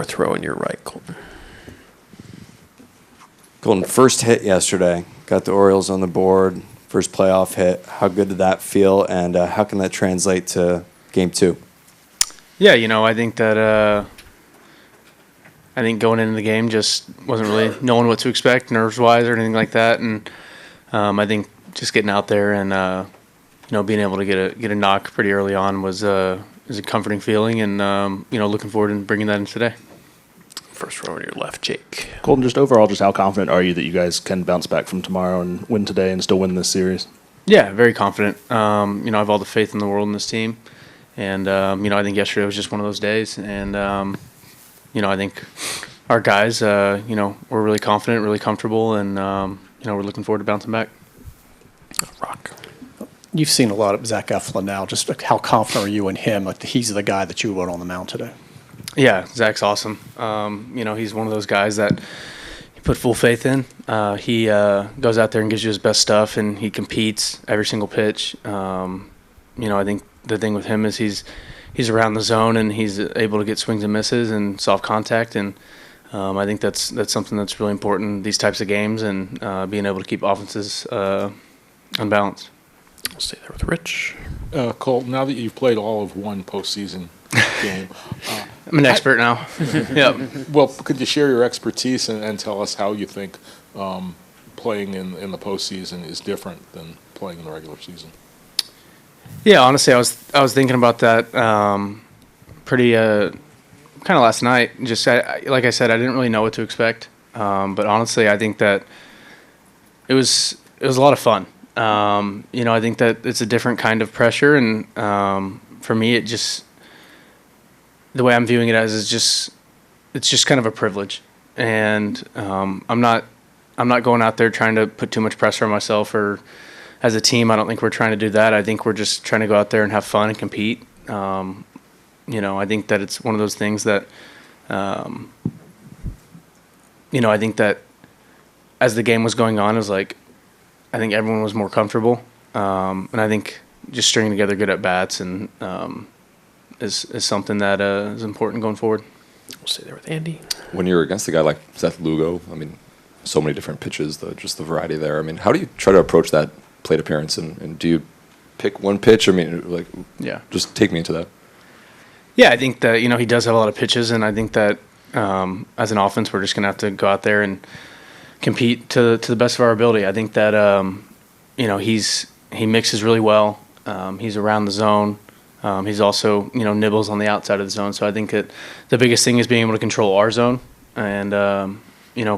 fourth row on your right, Colton. Colton, first hit yesterday, got the Orioles on the board, first playoff hit. How good did that feel, and how can that translate to Game 2? Yeah, I think that going into the game just wasn't really knowing what to expect, nerves-wise or anything like that, and I think just getting out there and being able to get a knock pretty early on was a comforting feeling, and looking forward to bringing that in today. First row on your left, Jake. Colton, just overall, just how confident are you that you guys can bounce back from tomorrow and win today and still win this series? Yeah, very confident. I have all the faith in the world in this team, and I think yesterday was just one of those days, and I think our guys, we're really confident, really comfortable, and we're looking forward to bouncing back. Rock. You've seen a lot of Zach Eflin now. Just how confident are you in him? Like he's the guy that you would on the mound today. Yeah, Zach's awesome. He's one of those guys that you put full faith in. He goes out there and gives you his best stuff, and he competes every single pitch. I think the thing with him is he's around the zone, and he's able to get swings and misses and soft contact, and I think that's something that's really important in these types of games, and being able to keep offenses unbalanced. We'll stay there with Rich. Colton, now that you've played all of one postseason game, I'm an expert now. Yep. Well, could you share your expertise and tell us how you think playing in the postseason is different than playing in the regular season? Yeah, honestly, I was thinking about that pretty kind of last night. Just like I said, I didn't really know what to expect, but honestly, I think that it was a lot of fun. I think that it's a different kind of pressure, and for me, it just the way I'm viewing it as it's just kind of a privilege, and I'm not going out there trying to put too much pressure on myself or as a team. I don't think we're trying to do that. I think we're just trying to go out there and have fun and compete. I think that it's one of those things that I think that as the game was going on, it was like I think everyone was more comfortable, and I think just stringing together good at bats and is something that is important going forward. We'll stay there with Andy. When you're against a guy like Seth Lugo, I mean, so many different pitches, just the variety there. I mean, how do you try to approach that plate appearance, and do you pick one pitch? I mean, just take me into that. Yeah, I think that he does have a lot of pitches, and I think that as an offense, we're just going to have to go out there and compete to the best of our ability. I think that he mixes really well. He's around the zone. He's also nibbles on the outside of the zone. So I think that the biggest thing is being able to control our zone and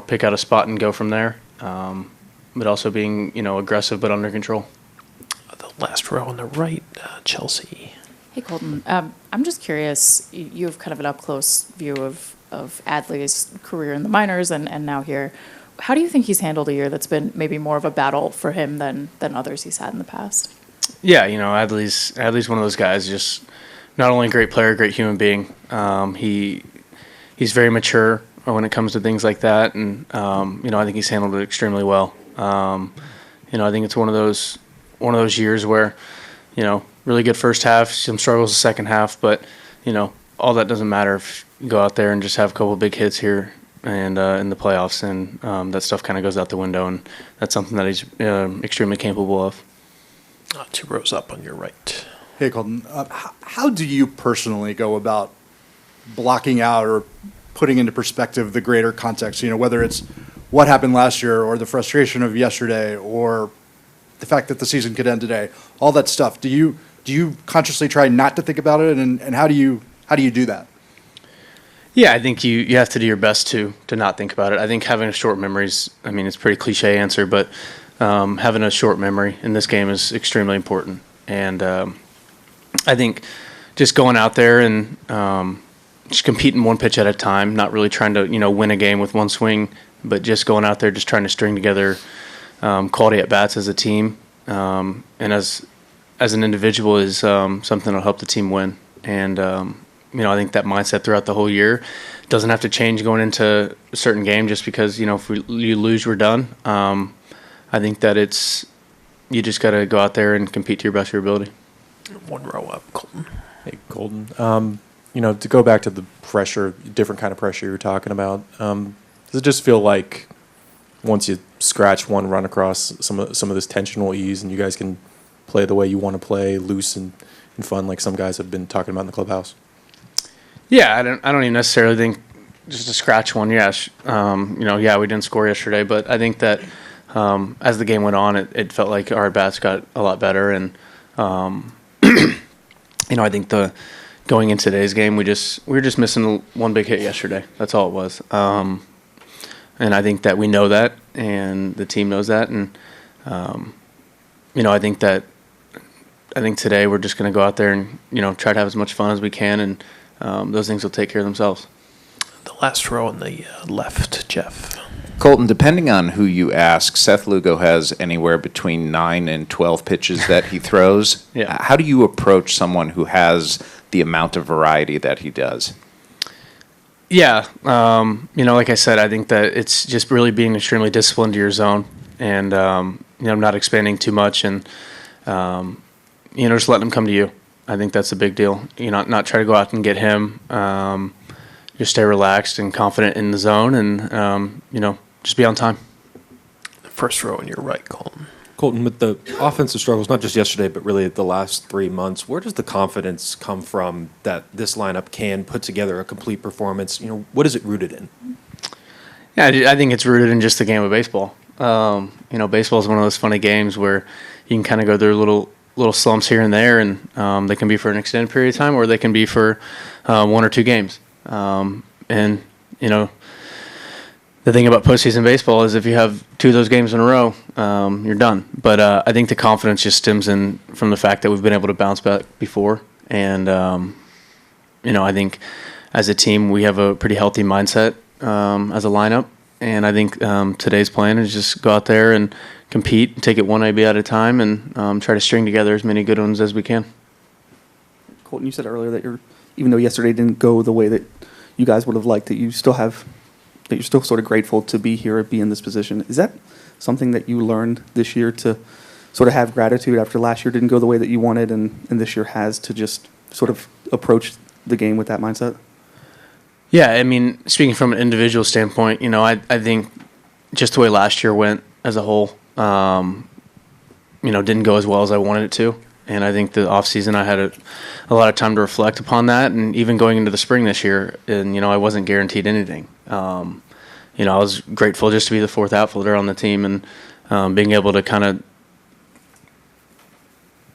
pick out a spot and go from there. But also being aggressive but under control. The last row on the right, Chelsea. Hey Colton, I'm just curious. You have kind of an up close view of Adley's career in the minors and now here. How do you think he's handled a year that's been maybe more of a battle for him than others he's had in the past? Yeah, Adley's one of those guys, just not only a great player, great human being. He's very mature when it comes to things like that, and I think he's handled it extremely well. I think it's one of those years where, really good first half, some struggles the second half, but all that doesn't matter if you go out there and just have a couple of big hits here and in the playoffs, and that stuff kind of goes out the window, and that's something that he's extremely capable of. 2 rows up on your right. Hey, Colton, how do you personally go about blocking out or putting into perspective the greater context, whether it's what happened last year or the frustration of yesterday or the fact that the season could end today, all that stuff? Do you consciously try not to think about it, and how do you do that? Yeah, I think you have to do your best to not think about it. I think having a short memory is, it's a pretty cliche answer, but having a short memory in this game is extremely important. And I think just going out there and just competing one pitch at a time, not really trying to win a game with one swing, but just going out there just trying to string together quality at bats as a team and as an individual is something that'll help the team win. And I think that mindset throughout the whole year doesn't have to change going into a certain game just because if you lose, we're done. I think that you just got to go out there and compete to your best of your ability. 1 row up, Colton. Hey, Colton. to go back to the pressure, different kind of pressure you're talking about, does it just feel like once you scratch one run across, some of this tension will ease and you guys can play the way you want to play, loose and fun, like some guys have been talking about in the clubhouse? Yeah, I don't even necessarily think just to scratch one. Yeah, we didn't score yesterday, but I think that as the game went on, it felt like our at-bats got a lot better, and I think going into today's game, we were just missing one big hit yesterday. That's all it was, and I think that we know that, and the team knows that, and I think today we're just going to go out there and try to have as much fun as we can, and those things will take care of themselves. The last row on the left, Jeff. Colton, depending on who you ask, Seth Lugo has anywhere between 9 and 12 pitches that he throws. Yeah. How do you approach someone who has the amount of variety that he does? Yeah, like I said, I think that it's just really being extremely disciplined to your zone, and not expanding too much, and just letting him come to you. I think that's a big deal. Not try to go out and get him. Just stay relaxed and confident in the zone, and just be on time. First row on your right, Colton. Colton, with the offensive struggles, not just yesterday, but really the last 3 months, where does the confidence come from that this lineup can put together a complete performance? What is it rooted in? Yeah, I think it's rooted in just the game of baseball. Baseball is one of those funny games where you can kind of go through little slumps here and there, and they can be for an extended period of time, or they can be for 1 or 2 games. The thing about postseason baseball is if you have 2 of those games in a row, you're done. But I think the confidence just stems in from the fact that we've been able to bounce back before. And, I think as a team, we have a pretty healthy mindset as a lineup. And I think today's plan is just go out there and compete, take it one AB at a time, and try to string together as many good ones as we can. Colton, you said earlier that even though yesterday didn't go the way that you guys would have liked, that you're still sort of grateful to be here and be in this position. Is that something that you learned this year, to sort of have gratitude after last year didn't go the way that you wanted, and this year has, to just sort of approach the game with that mindset? Yeah, I mean, speaking from an individual standpoint, I think just the way last year went as a whole, didn't go as well as I wanted it to. And I think the off season I had a lot of time to reflect upon that, and even going into the spring this year, and I wasn't guaranteed anything. I was grateful just to be the 4th outfielder on the team, and being able to kind of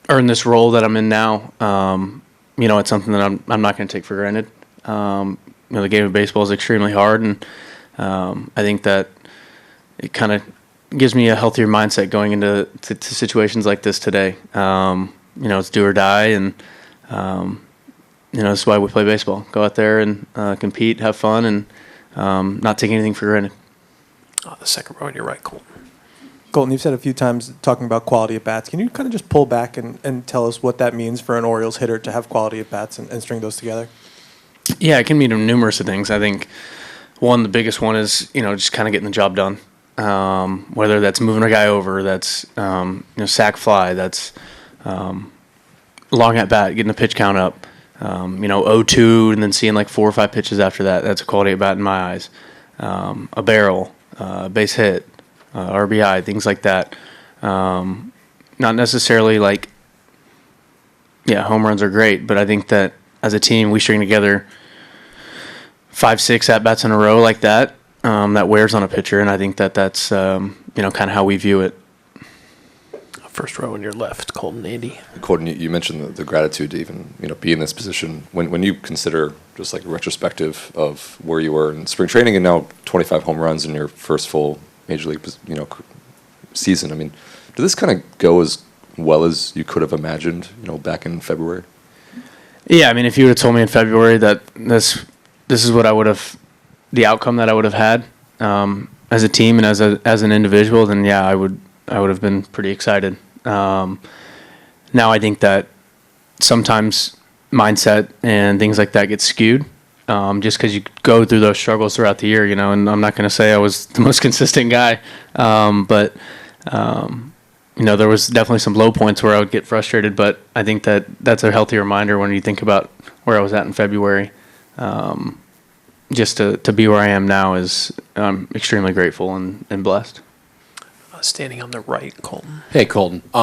earn this role that I'm in now. It's something that I'm not going to take for granted. The game of baseball is extremely hard, and I think that it kind of gives me a healthier mindset going into to situations like this today. It's do or die, and that's why we play baseball. Go out there and compete, have fun, and not take anything for granted. The second row on your right, Colton. Colton, you've said a few times talking about quality at bats. Can you kind of just pull back and tell us what that means for an Orioles hitter to have quality at bats and string those together? Yeah, it can mean numerous of things. I think the biggest one is just kind of getting the job done. Whether that's moving a guy over, that's sac fly, that's long at bat, getting the pitch count up, 0-2, and then seeing like 4 or 5 pitches after that. That's a quality at bat in my eyes. A barrel, base hit, RBI, things like that. Not necessarily home runs are great, but I think that as a team, we string together 5-6 at bats in a row like that. That wears on a pitcher, and I think that's kind of how we view it. First row on your left, Colton, Andy. Colton, you mentioned the gratitude to even be in this position. When you consider just like a retrospective of where you were in spring training and now 25 home runs in your first full major league season, I mean, did this kind of go as well as you could have imagined back in February? Yeah, I mean, if you would have told me in February that this is what the outcome that I would have had as a team and as an individual, then yeah, I would have been pretty excited. Now I think that sometimes mindset and things like that get skewed just because you go through those struggles throughout the year, and I'm not going to say I was the most consistent guy, but there was definitely some low points where I would get frustrated, but I think that that's a healthy reminder when you think about where I was at in February. Just to be where I am now I'm extremely grateful and blessed. Standing on the right, Colton. Hey, Colton. A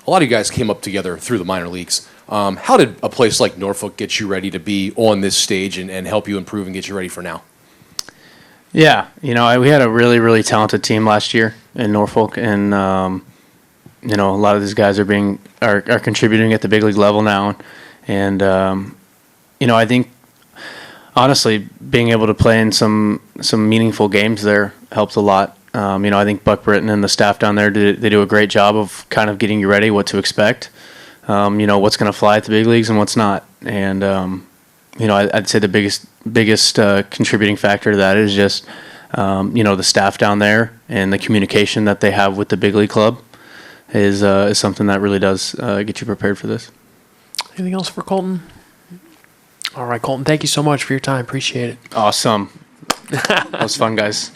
lot of you guys came up together through the minor leagues. How did a place like Norfolk get you ready to be on this stage and help you improve and get you ready for now? Yeah, we had a really, really talented team last year in Norfolk, and a lot of these guys are contributing at the big league level now, and I think honestly being able to play in some meaningful games there helped a lot. I think Buck Britton and the staff down there they do a great job of kind of getting you ready what to expect. What's going to fly at the big leagues and what's not, and I'd say the biggest contributing factor to that is just the staff down there and the communication that they have with the big league club is something that really does get you prepared for this. Anything else for Colton? All right, Colton, thank you so much for your time. Appreciate it. Awesome. That was fun, guys.